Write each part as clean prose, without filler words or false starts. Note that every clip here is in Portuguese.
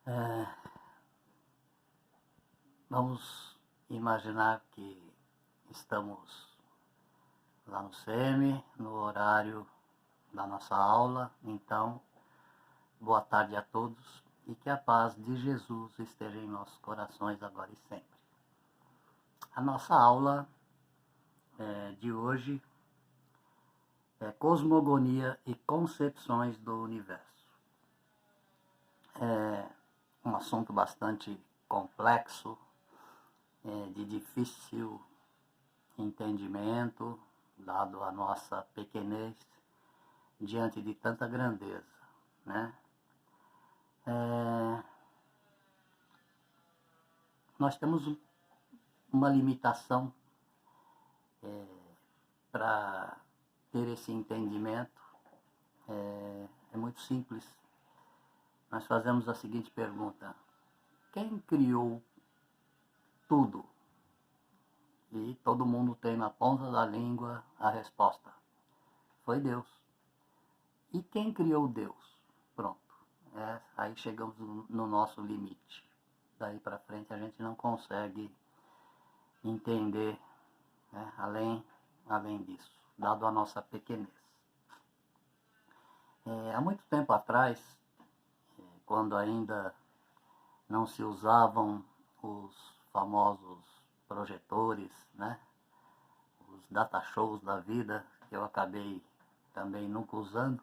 É, vamos imaginar que estamos lá no SEMI, no horário da nossa aula. Então, boa tarde a todos e que a paz de Jesus esteja em nossos corações agora e sempre. A nossa aula de hoje é Cosmogonia e Concepções do Universo. É um assunto bastante complexo, de difícil entendimento, dado a nossa pequenez diante de tanta grandeza, né? Nós temos uma limitação para ter esse entendimento. É muito simples. Nós fazemos a seguinte pergunta: quem criou tudo? E todo mundo tem na ponta da língua a resposta: foi Deus. E quem criou Deus? Pronto. Aí chegamos no nosso limite. Daí para frente a gente não consegue entender, né, além disso, dado a nossa pequenez. Há muito tempo atrás, quando ainda não se usavam os famosos projetores, né, os data shows da vida, que eu acabei também nunca usando.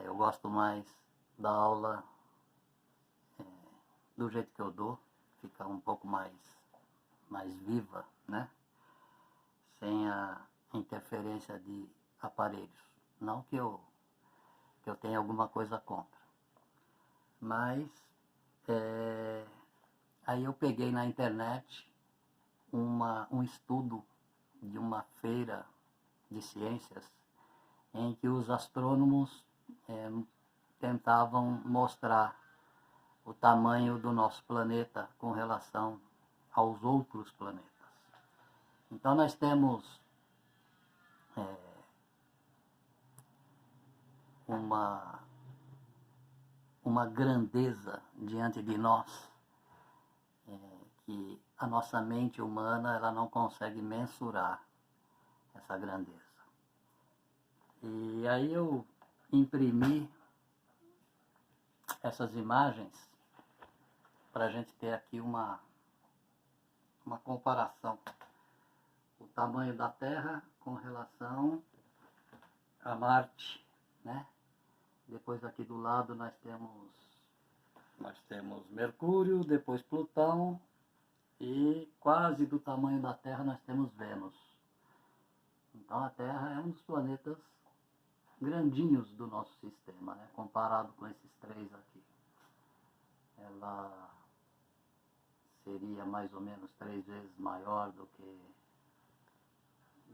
Eu gosto mais da aula do jeito que eu dou, fica um pouco mais viva, né? Sem a interferência de aparelhos. Não que eu tenha alguma coisa contra. Mas aí eu peguei na internet um estudo de uma feira de ciências em que os astrônomos tentavam mostrar o tamanho do nosso planeta com relação aos outros planetas. Então nós temos uma grandeza diante de nós que a nossa mente humana ela não consegue mensurar essa grandeza. E aí eu imprimi essas imagens para a gente ter aqui uma comparação. O tamanho da Terra com relação a Marte, né? Depois aqui do lado nós temos Mercúrio, depois Plutão e quase do tamanho da Terra nós temos Vênus. Então a Terra é um dos planetas grandinhos do nosso sistema, né? Comparado com esses três aqui. Ela seria mais ou menos 3 vezes maior do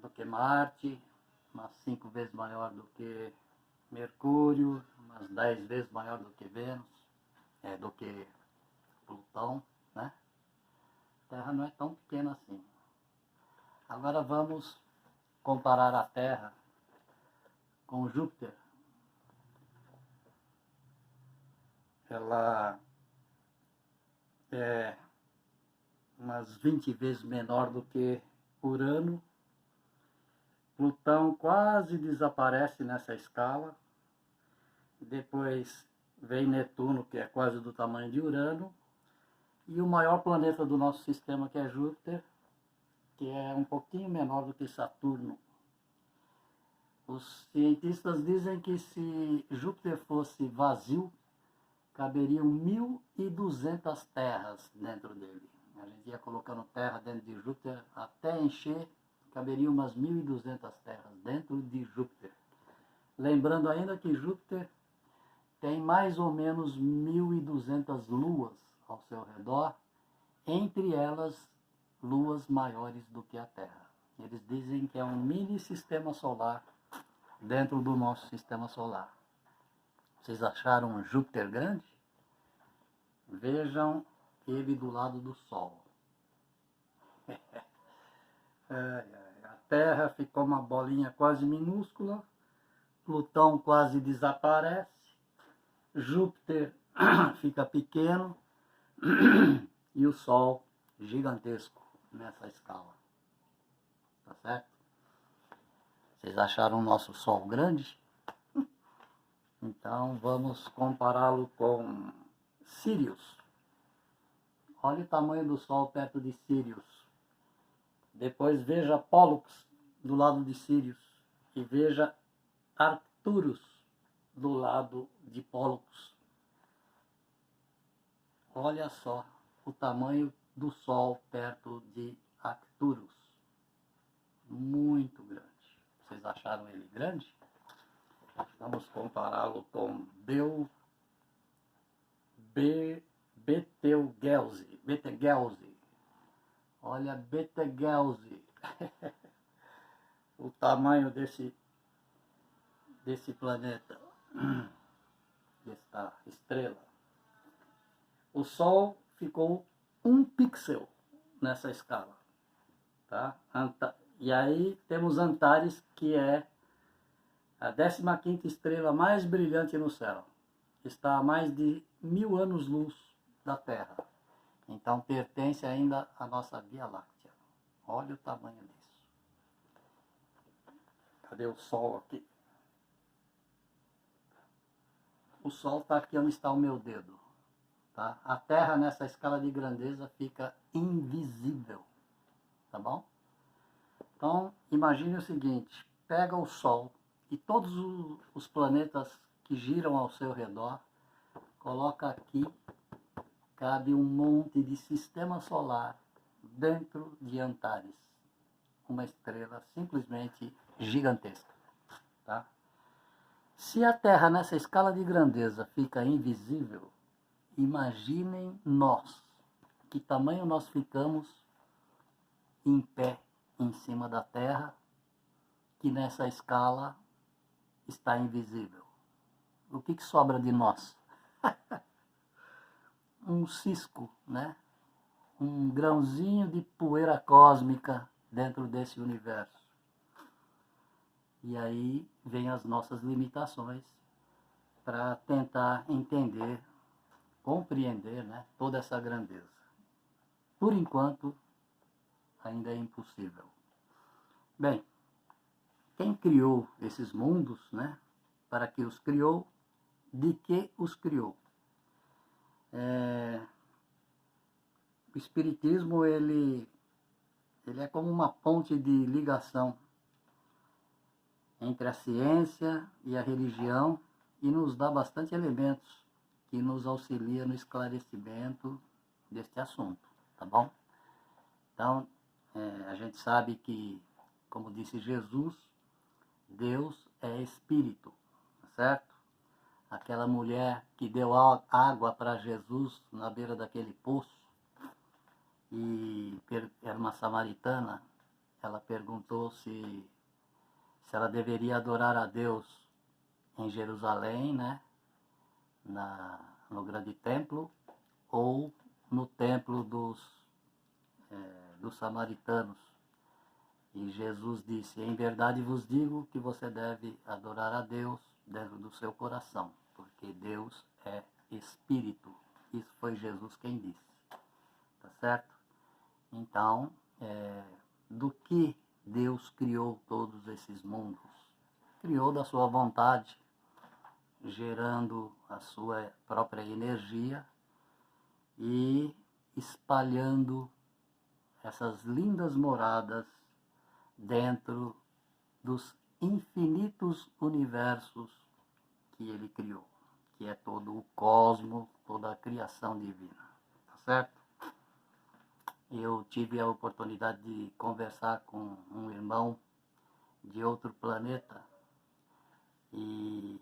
que Marte, umas 5 vezes maior do que Mercúrio, umas 10 vezes maior do que Vênus, do que Plutão, né? A Terra não é tão pequena assim. Agora vamos comparar a Terra com Júpiter. Ela é umas 20 vezes menor do que Urano. Plutão quase desaparece nessa escala. Depois vem Netuno, que é quase do tamanho de Urano. E o maior planeta do nosso sistema, que é Júpiter, que é um pouquinho menor do que Saturno. Os cientistas dizem que se Júpiter fosse vazio, caberiam 1.200 terras dentro dele. A gente ia colocando terra dentro de Júpiter até encher, caberiam umas 1.200 terras dentro de Júpiter. Lembrando ainda que Júpiter tem mais ou menos 1.200 luas ao seu redor, entre elas luas maiores do que a Terra. Eles dizem que é um mini sistema solar dentro do nosso sistema solar. Vocês acharam Júpiter grande? Vejam ele do lado do Sol. A Terra ficou uma bolinha quase minúscula, Plutão quase desaparece, Júpiter fica pequeno e o Sol gigantesco nessa escala. Tá certo? Vocês acharam o nosso Sol grande? Então vamos compará-lo com Sirius. Olha o tamanho do Sol perto de Sirius. Depois veja Pollux do lado de Sirius e veja Arcturus do lado de Pollux. Olha só o tamanho do Sol perto de Arcturus. Muito grande. Vocês acharam ele grande? Vamos compará-lo com Betelgeuse. Olha Betelgeuse. O tamanho desse planeta, desta estrela. O Sol ficou 1 pixel nessa escala. Tá? E aí temos Antares, que é a 15ª estrela mais brilhante no céu. Está a mais de 1000 anos-luz da Terra. Então pertence ainda à nossa Via Láctea. Olha o tamanho disso. Cadê o Sol aqui? O Sol está aqui onde está o meu dedo. Tá? A Terra nessa escala de grandeza fica invisível. Tá bom? Então imagine o seguinte. Pega o Sol e todos os planetas que giram ao seu redor, coloca aqui, cabe um monte de sistema solar dentro de Antares. Uma estrela simplesmente gigantesca. Tá? Se a Terra nessa escala de grandeza fica invisível, imaginem nós, que tamanho nós ficamos em pé em cima da Terra, que nessa escala está invisível. O que sobra de nós? Um cisco, né? Um grãozinho de poeira cósmica dentro desse universo. E aí vem as nossas limitações para tentar entender, compreender, né, toda essa grandeza. Por enquanto, ainda é impossível. Bem, quem criou esses mundos, né? Para que os criou, de que os criou? O Espiritismo, ele é como uma ponte de ligação entre a ciência e a religião e nos dá bastante elementos que nos auxiliam no esclarecimento deste assunto, tá bom? Então, a gente sabe que, como disse Jesus, Deus é Espírito, certo? Aquela mulher que deu água para Jesus na beira daquele poço, e era uma samaritana, ela perguntou se ela deveria adorar a Deus em Jerusalém, né? No grande templo, ou no templo dos samaritanos. E Jesus disse: em verdade vos digo que você deve adorar a Deus dentro do seu coração, porque Deus é Espírito. Isso foi Jesus quem disse. Tá certo? Então, do que Deus criou todos esses mundos? Criou da sua vontade, gerando a sua própria energia e espalhando essas lindas moradas dentro dos infinitos universos que ele criou, que é todo o cosmos, toda a criação divina. Tá certo? Eu tive a oportunidade de conversar com um irmão de outro planeta e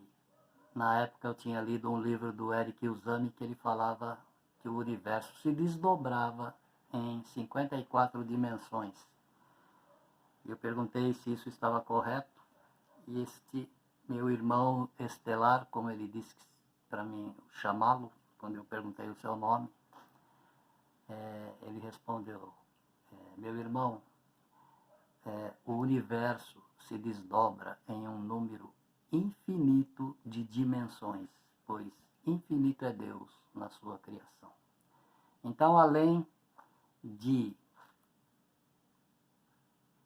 na época eu tinha lido um livro do Eric Uzami que ele falava que o universo se desdobrava em 54 dimensões. Eu perguntei se isso estava correto e este meu irmão estelar, como ele disse para mim chamá-lo, quando eu perguntei o seu nome, ele respondeu: meu irmão, o universo se desdobra em um número infinito de dimensões, pois infinito é Deus na sua criação. Então, além de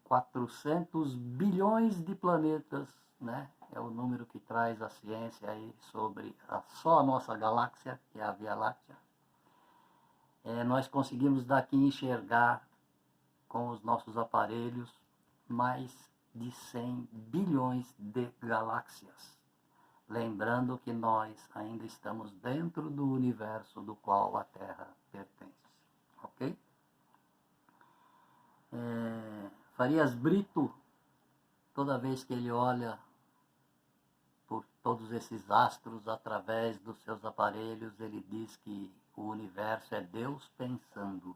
400 bilhões de planetas, né? É o número que traz a ciência aí sobre só a nossa galáxia, que é a Via Láctea. Nós conseguimos daqui enxergar com os nossos aparelhos mais de 100 bilhões de galáxias. Lembrando que nós ainda estamos dentro do universo do qual a Terra pertence. Ok? Farias Brito, toda vez que ele olha por todos esses astros através dos seus aparelhos, ele diz que o universo é Deus pensando.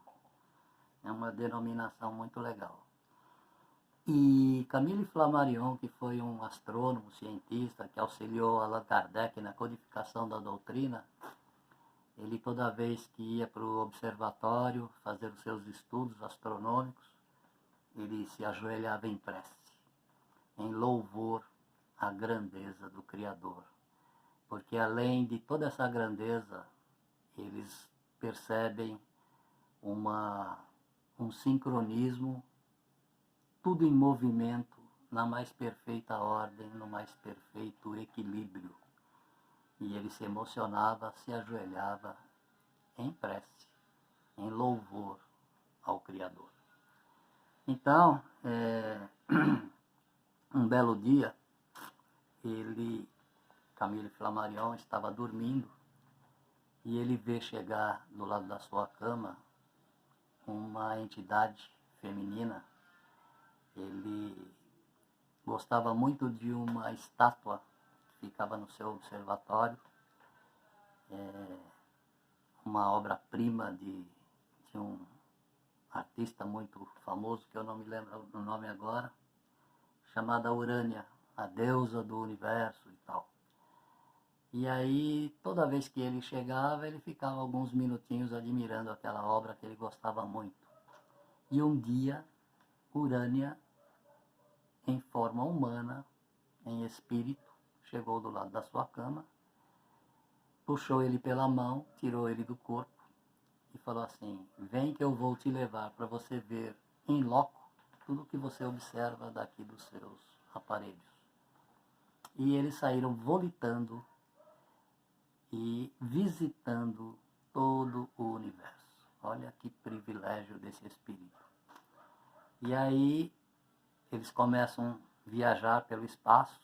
É uma denominação muito legal. E Camille Flammarion, que foi um astrônomo, cientista, que auxiliou Allan Kardec na codificação da doutrina, ele toda vez que ia para o observatório fazer os seus estudos astronômicos, ele se ajoelhava em prece, em louvor à grandeza do Criador. Porque além de toda essa grandeza, eles percebem um sincronismo, tudo em movimento, na mais perfeita ordem, no mais perfeito equilíbrio. E ele se emocionava, se ajoelhava em prece, em louvor ao Criador. Então, um belo dia, Camille Flammarion, estava dormindo e ele vê chegar do lado da sua cama uma entidade feminina. Ele gostava muito de uma estátua que ficava no seu observatório, uma obra-prima de um artista muito famoso, que eu não me lembro o nome agora, chamada Urânia, a deusa do universo e tal. E aí, toda vez que ele chegava, ele ficava alguns minutinhos admirando aquela obra que ele gostava muito. E um dia, Urânia, em forma humana, em espírito, chegou do lado da sua cama, puxou ele pela mão, tirou ele do corpo e falou assim: vem que eu vou te levar para você ver em loco tudo que você observa daqui dos seus aparelhos. E eles saíram volitando e visitando todo o universo. Olha que privilégio desse espírito. E aí eles começam a viajar pelo espaço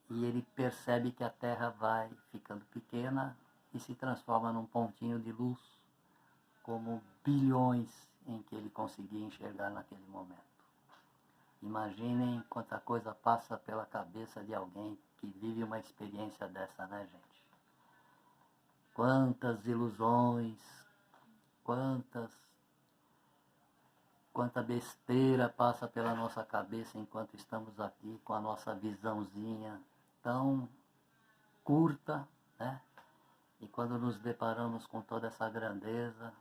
e ele percebe que a Terra vai ficando pequena e se transforma num pontinho de luz, como bilhões em que ele conseguia enxergar naquele momento. Imaginem quanta coisa passa pela cabeça de alguém que vive uma experiência dessa, né, gente? Quantas ilusões, quanta besteira passa pela nossa cabeça enquanto estamos aqui com a nossa visãozinha tão curta, né? E quando nos deparamos com toda essa grandeza,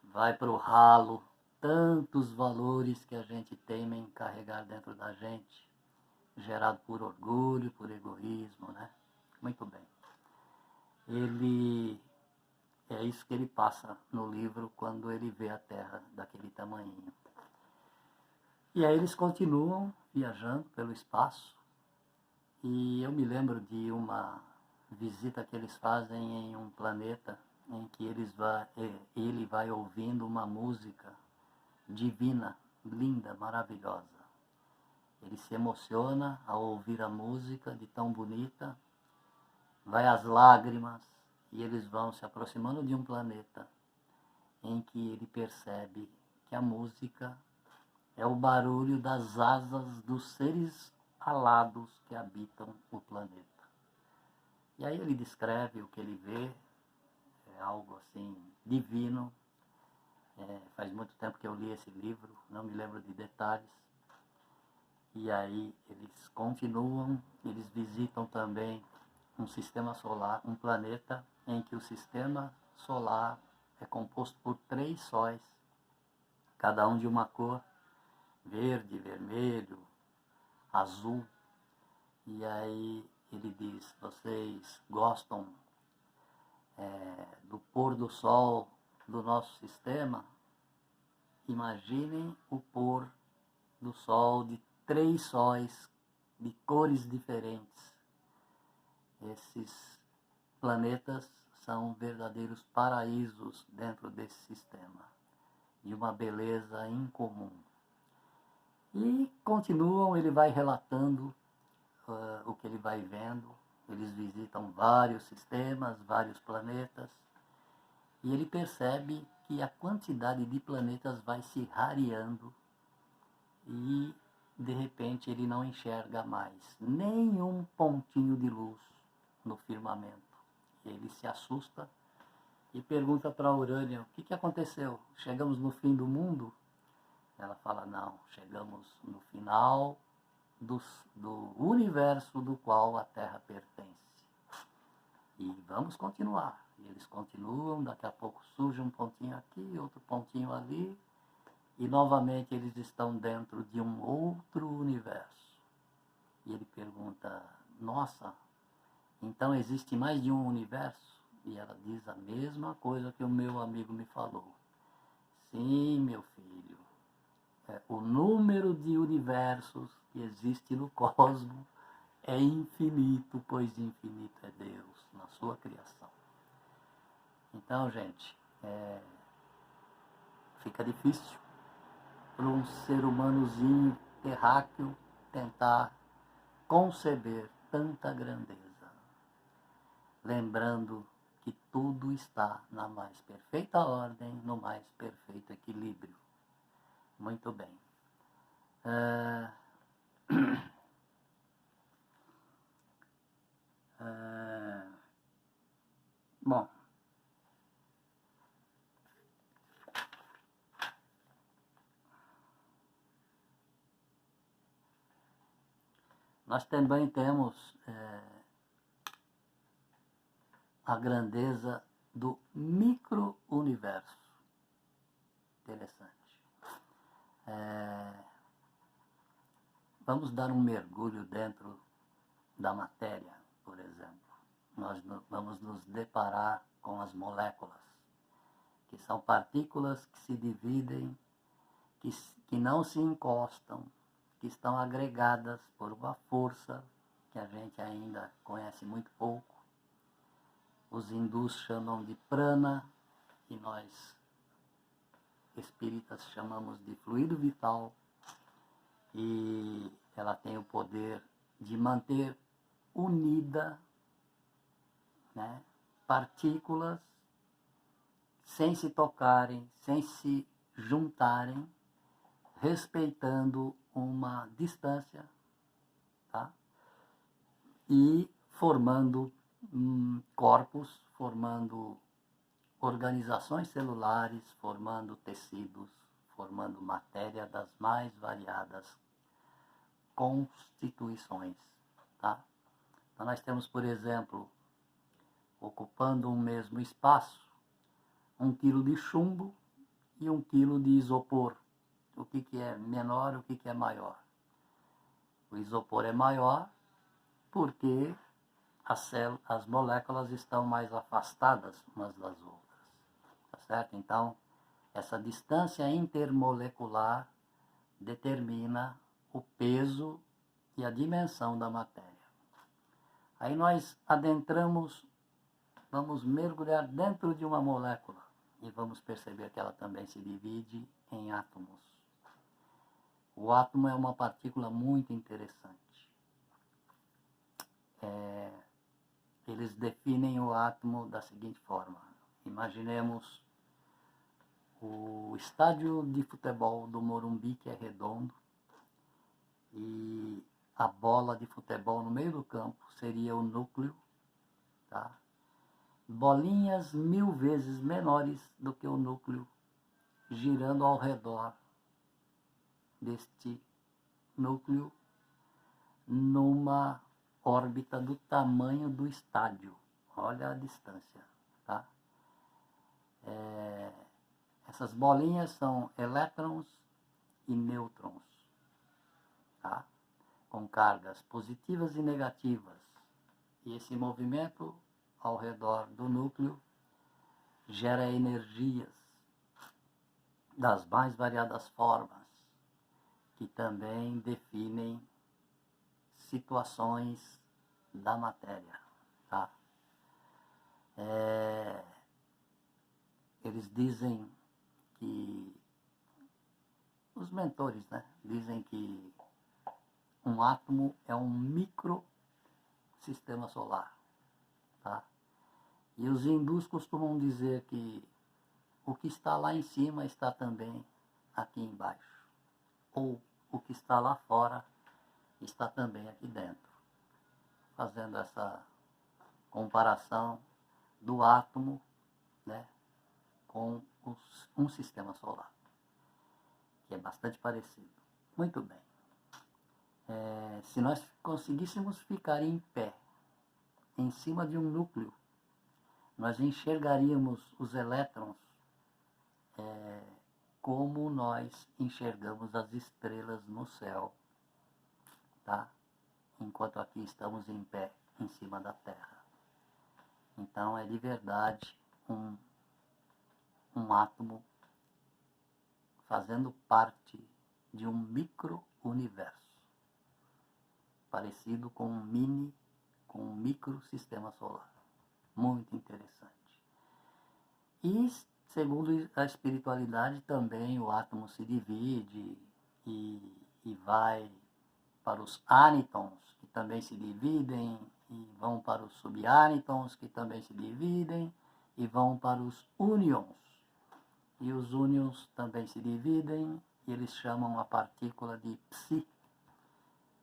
vai para o ralo tantos valores que a gente teme em carregar dentro da gente, gerado por orgulho, por egoísmo, né? Muito bem. É isso que ele passa no livro quando ele vê a Terra daquele tamanhinho. E aí eles continuam viajando pelo espaço. E eu me lembro de uma visita que eles fazem em um planeta em que ele vai ouvindo uma música divina, linda, maravilhosa. Ele se emociona ao ouvir a música de tão bonita, vai às lágrimas, e eles vão se aproximando de um planeta em que ele percebe que a música é o barulho das asas dos seres alados que habitam o planeta. E aí ele descreve o que ele vê, é algo assim divino. Faz muito tempo que eu li esse livro, não me lembro de detalhes. E aí eles continuam, eles visitam também um sistema solar, um planeta em que o sistema solar é composto por 3 sóis, cada um de uma cor, verde, vermelho, azul. E aí ele diz: vocês gostam do pôr do sol do nosso sistema? Imaginem o pôr do sol de 3 sóis de cores diferentes. Esses planetas são verdadeiros paraísos dentro desse sistema, de uma beleza incomum. E continuam, ele vai relatando o que ele vai vendo. Eles visitam vários sistemas, vários planetas, e ele percebe que a quantidade de planetas vai se rareando e, de repente, ele não enxerga mais nenhum pontinho de luz no firmamento. Ele se assusta e pergunta para a Urânia: o que aconteceu? Chegamos no fim do mundo? Ela fala: não, chegamos no final do universo do qual a Terra pertence. E vamos continuar. E eles continuam, daqui a pouco surge um pontinho aqui, outro pontinho ali, e novamente eles estão dentro de um outro universo. E ele pergunta: nossa, então existe mais de um universo? E ela diz a mesma coisa que o meu amigo me falou. Sim, meu filho, o número de universos que existe no cosmos é infinito, pois infinito é Deus na sua criação. Então, gente, fica difícil para um ser humanozinho terráqueo tentar conceber tanta grandeza. Lembrando que tudo está na mais perfeita ordem, no mais perfeito equilíbrio. Muito bem. Bom, nós também temos a grandeza do micro-universo. Interessante. Vamos dar um mergulho dentro da matéria, por exemplo. Nós vamos nos deparar com as moléculas, que são partículas que se dividem, que não se encostam, que estão agregadas por uma força que a gente ainda conhece muito pouco. Os hindus chamam de prana, e nós, espíritas, chamamos de fluido vital, e ela tem o poder de manter unida, né, partículas sem se tocarem, sem se juntarem, respeitando uma distância, tá? E formando corpos, formando organizações celulares, formando tecidos, formando matéria das mais variadas constituições, tá? Então nós temos, por exemplo, ocupando um mesmo espaço, 1 quilo de chumbo e 1 quilo de isopor. O que é menor, o que é maior? O isopor é maior porque as moléculas estão mais afastadas umas das outras, tá certo? Então, essa distância intermolecular determina o peso e a dimensão da matéria. Aí nós adentramos, vamos mergulhar dentro de uma molécula e vamos perceber que ela também se divide em átomos. O átomo é uma partícula muito interessante. Eles definem o átomo da seguinte forma: imaginemos o estádio de futebol do Morumbi, que é redondo, e a bola de futebol no meio do campo seria o núcleo, tá? Bolinhas 1000 vezes menores do que o núcleo girando ao redor deste núcleo numa órbita do tamanho do estádio. Olha a distância, tá? Essas bolinhas são elétrons e nêutrons, tá? Com cargas positivas e negativas. E esse movimento ao redor do núcleo gera energias das mais variadas formas, que também definem situações da matéria, tá? Eles dizem que, os mentores, né, dizem que um átomo é um microsistema solar, tá? E os hindus costumam dizer que o que está lá em cima está também aqui embaixo, ou o que está lá fora está também aqui dentro, fazendo essa comparação do átomo, né, com um sistema solar, que é bastante parecido. Muito bem. Se nós conseguíssemos ficar em pé, em cima de um núcleo, nós enxergaríamos os elétrons como nós enxergamos as estrelas no céu, tá? Enquanto aqui estamos em pé, em cima da Terra. Então é de verdade um átomo fazendo parte de um micro-universo, parecido com um microsistema solar. Muito interessante. E, segundo a espiritualidade, também o átomo se divide e vai para os ánitons, que também se dividem, e vão para os subánitons, que também se dividem, e vão para os únions. E os únions também se dividem, e eles chamam a partícula de psi,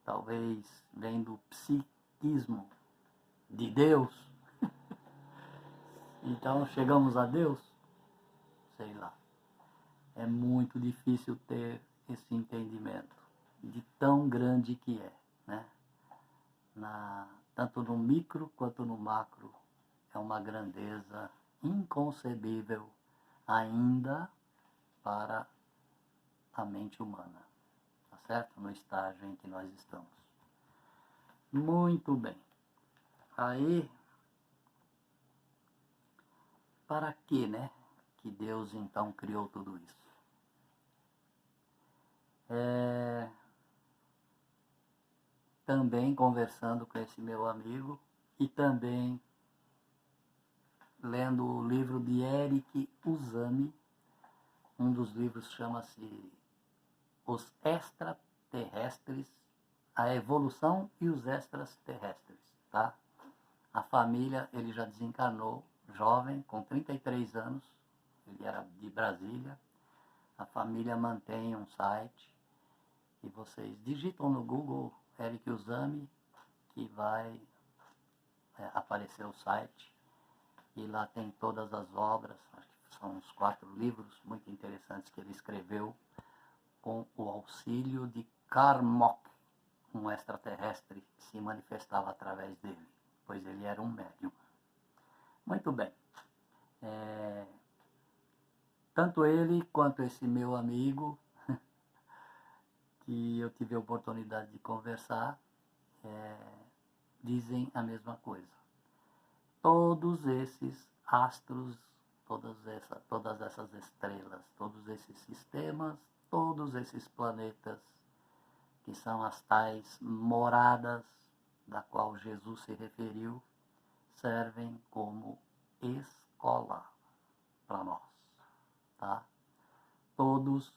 talvez vem do psiquismo, de Deus. Então chegamos a Deus? Sei lá. É muito difícil ter esse entendimento de tão grande que é, né? Tanto no micro quanto no macro, é uma grandeza inconcebível ainda para a mente humana, tá certo? No estágio em que nós estamos. Muito bem. Aí, para que, né, que Deus então criou tudo isso? Também conversando com esse meu amigo e também lendo o livro de Eric Uzami. Um dos livros chama-se Os Extraterrestres, a Evolução e os Extraterrestres, tá? A família, ele já desencarnou, jovem, com 33 anos, ele era de Brasília. A família mantém um site, e vocês digitam no Google Eric Uzami, que vai aparecer o site, e lá tem todas as obras, acho que são uns 4 livros muito interessantes que ele escreveu, com o auxílio de Karmok, um extraterrestre que se manifestava através dele, pois ele era um médium. Muito bem. Tanto ele quanto esse meu amigo, que eu tive a oportunidade de conversar, dizem a mesma coisa. Todos esses astros, todas essas estrelas, todos esses sistemas, todos esses planetas, que são as tais moradas da qual Jesus se referiu, servem como escola para nós, tá? Todos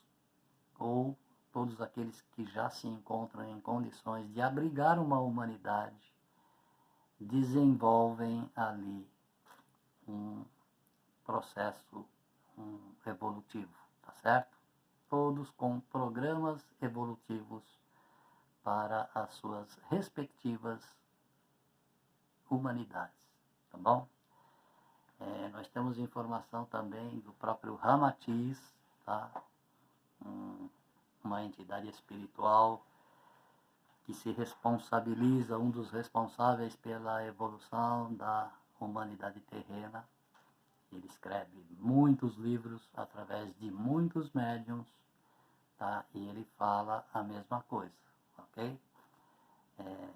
aqueles que já se encontram em condições de abrigar uma humanidade desenvolvem ali um processo evolutivo, tá certo? Todos com programas evolutivos para as suas respectivas humanidades, tá bom? Nós temos informação também do próprio Ramatiz, tá? Uma entidade espiritual que se responsabiliza, um dos responsáveis pela evolução da humanidade terrena. Ele escreve muitos livros através de muitos médiuns, tá? E ele fala a mesma coisa, ok?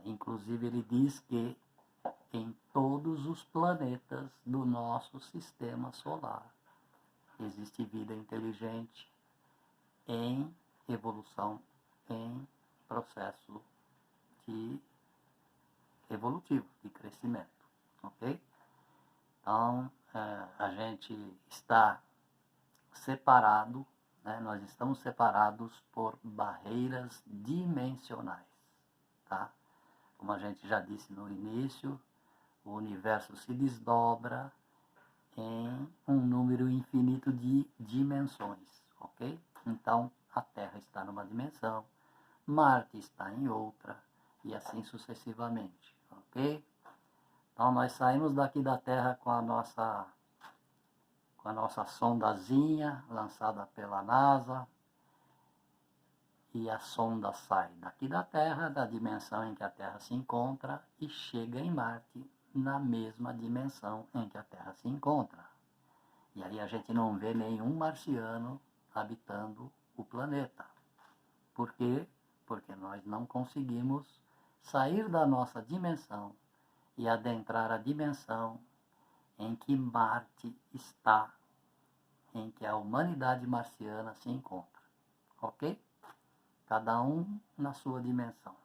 Inclusive ele diz que em todos os planetas do nosso sistema solar existe vida inteligente em evolução, em processo de evolutivo, de crescimento, ok? Então, a gente está separado, né? Nós estamos separados por barreiras dimensionais, tá? Como a gente já disse no início, o universo se desdobra em um número infinito de dimensões, ok? Então, a Terra está numa dimensão, Marte está em outra, e assim sucessivamente, ok? Então, nós saímos daqui da Terra com a nossa sondazinha lançada pela NASA, e a sonda sai daqui da Terra, da dimensão em que a Terra se encontra, e chega em Marte, na mesma dimensão em que a Terra se encontra. E aí a gente não vê nenhum marciano habitando o planeta. Por quê? Porque nós não conseguimos sair da nossa dimensão e adentrar a dimensão em que Marte está, em que a humanidade marciana se encontra. Ok? Cada um na sua dimensão.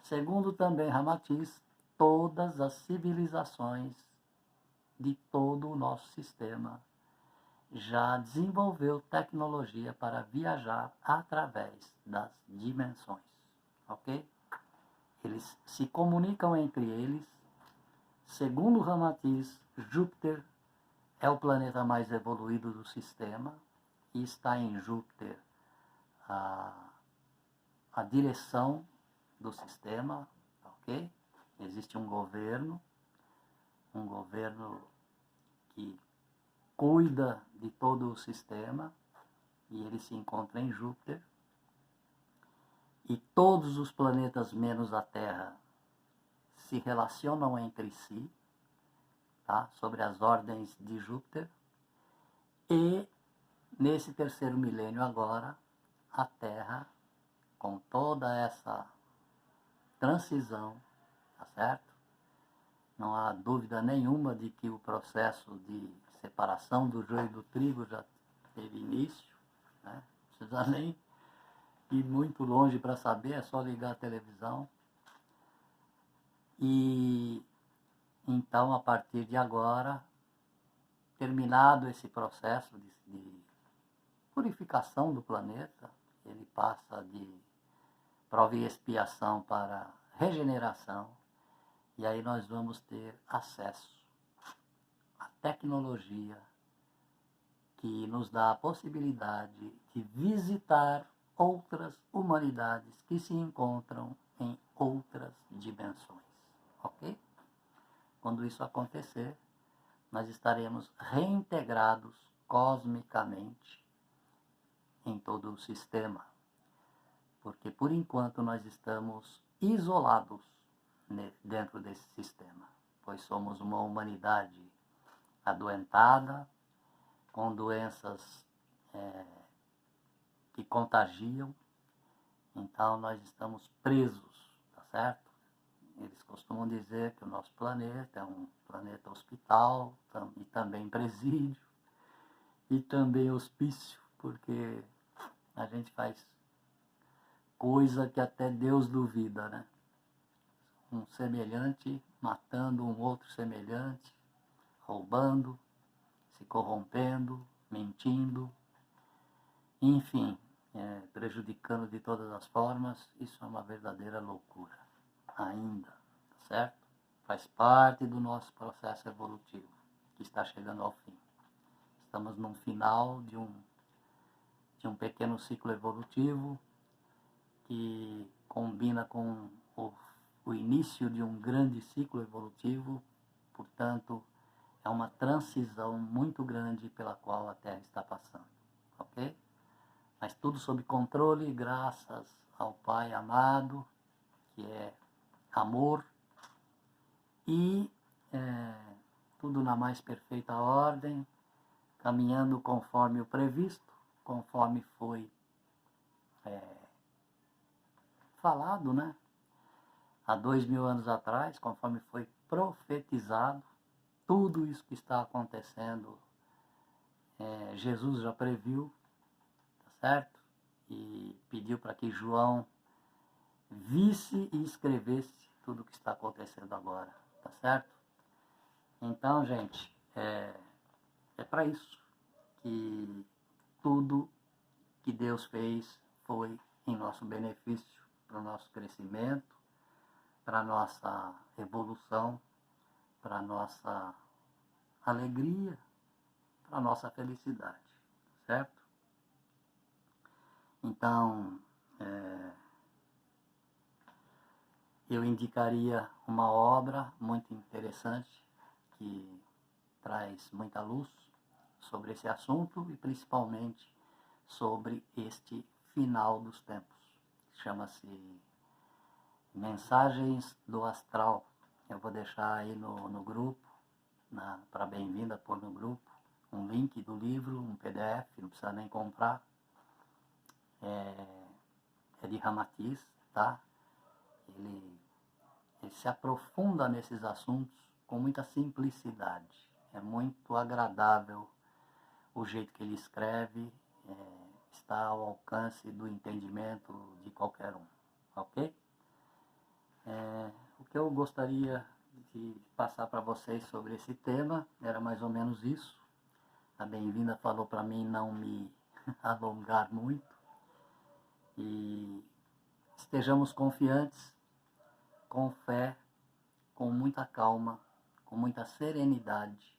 Segundo também Ramatiz, todas as civilizações de todo o nosso sistema já desenvolveu tecnologia para viajar através das dimensões, ok? Eles se comunicam entre eles. Segundo Ramatiz, Júpiter é o planeta mais evoluído do sistema e está em Júpiter a direção do sistema, ok? Existe um governo que cuida de todo o sistema, e ele se encontra em Júpiter. E todos os planetas menos a Terra se relacionam entre si, tá? Sobre as ordens de Júpiter. E nesse terceiro milênio agora, a Terra, com toda essa transição, tá certo? Não há dúvida nenhuma de que o processo de separação do joio e do trigo já teve início, né? Não precisa nem ir muito longe para saber, é só ligar a televisão. E então, a partir de agora, terminado esse processo de purificação do planeta, ele passa de prova e expiação para regeneração, e aí nós vamos ter acesso à tecnologia que nos dá a possibilidade de visitar outras humanidades que se encontram em outras dimensões, ok? Quando isso acontecer, nós estaremos reintegrados cosmicamente em todo o sistema, porque por enquanto nós estamos isolados dentro desse sistema, pois somos uma humanidade adoentada, com doenças que contagiam. Então nós estamos presos, tá certo? Eles costumam dizer que o nosso planeta é um planeta hospital, e também presídio, e também hospício, porque a gente faz coisa que até Deus duvida, né? Um semelhante matando um outro semelhante, roubando, se corrompendo, mentindo, enfim, prejudicando de todas as formas. Isso é uma verdadeira loucura ainda, tá certo? Faz parte do nosso processo evolutivo, que está chegando ao fim. Estamos no final de um pequeno ciclo evolutivo que combina com o início de um grande ciclo evolutivo. Portanto, é uma transição muito grande pela qual a Terra está passando, ok? Mas tudo sob controle, graças ao Pai amado, que é amor, e tudo na mais perfeita ordem, caminhando conforme o previsto, conforme foi falado, né? Há 2000 anos atrás, conforme foi profetizado. Tudo isso que está acontecendo, Jesus já previu, tá certo? E pediu para que João visse e escrevesse tudo o que está acontecendo agora, tá certo? Então, gente, é para isso que tudo que Deus fez foi em nosso benefício, para o nosso crescimento, para a nossa evolução, para a nossa alegria, para a nossa felicidade, certo? Então, eu indicaria uma obra muito interessante que traz muita luz sobre esse assunto e principalmente sobre este final dos tempos. Chama-se Mensagens do Astral. Eu vou deixar aí no grupo, para bem-vinda, pôr no grupo, um link do livro, um PDF, não precisa nem comprar. É de Ramatiz, tá? Ele se aprofunda nesses assuntos com muita simplicidade. É muito agradável o jeito que ele escreve, está ao alcance do entendimento de qualquer um, ok? O que eu gostaria de passar para vocês sobre esse tema era mais ou menos isso. A bem-vinda falou para mim não me alongar muito e estejamos confiantes, com fé, com muita calma, com muita serenidade,